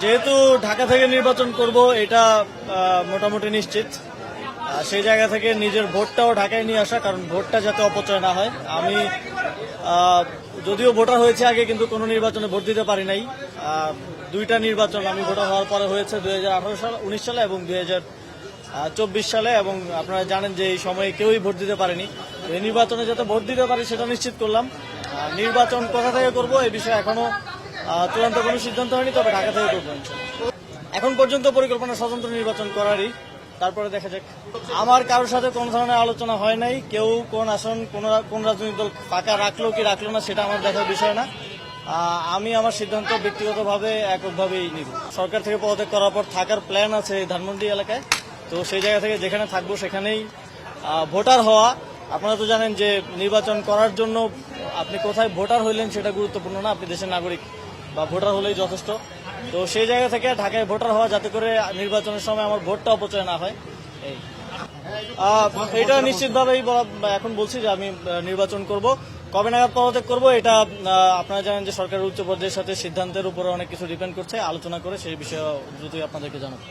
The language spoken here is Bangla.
যেহেতু ঢাকা থেকে নির্বাচন করব এটা মোটামুটি নিশ্চিত। সেই জায়গা থেকে নিজের ভোটটাও ঢাকায় নিয়ে আসা, কারণ ভোটটা যাতে অপচয় না হয়। আমি যদিও ভোটার হয়েছে আগে, কিন্তু কোনো নির্বাচনে ভোট দিতে পারি নাই। দুইটা নির্বাচন আমি ভোটার হওয়ার পরে হয়েছে, 2018 সাল 19 সালে এবং 2024 সালে, এবং আপনারা জানেন যে এই সময়ে কেউই ভোট দিতে পারেনি। এই নির্বাচনে যাতে ভোট দিতে পারি সেটা নিশ্চিত করলাম। নির্বাচন কোথা থেকে করব এই বিষয়ে এখনো চূড়ান্ত কোনো সিদ্ধান্ত হয়নি, তবে ঢাকা থেকে করবো। এখন পর্যন্ত পরিকল্পনা স্বতন্ত্র নির্বাচন করারই, তারপরে দেখা যাক। আমার কারোর সাথে কোনো ধরনের আলোচনা হয় নাই। কেউ কোন আসন কোন রাজনৈতিক দল ফাঁকা রাখলো কি রাখলো না সেটা আমার দেখার বিষয় না। আমি আমার সিদ্ধান্ত ব্যক্তিগতভাবে এককভাবেই নিব। সরকার থেকে পদত্যাগ করার পর থাকার প্ল্যান আছে ধানমন্ডি এলাকায়, তো সেই জায়গা থেকে যেখানে থাকবো সেখানেই ভোটার হওয়া। আপনারা তো জানেন যে নির্বাচন করার জন্য আপনি কোথায় ভোটার হইলেন সেটা গুরুত্বপূর্ণ না, আপনি দেশের নাগরিক বা ভোটার হলেই যথেষ্ট। তো সেই জায়গা থেকে ঢাকায় ভোটার হওয়া, যাতে করে নির্বাচনের সময় আমার ভোটটা অপচয় না হয়। এটা নিশ্চিতভাবেই এখন বলছি যে আমি নির্বাচন করব। কবে নাগাদ পদত্যাগ করবো এটা আপনারা জানেন যে সরকারের উচ্চ পর্যায়ের সাথে সিদ্ধান্তের উপরে অনেক কিছু ডিপেন্ড করছে। আলোচনা করে সেই বিষয়ে দ্রুতই আপনাদেরকে জানাবো।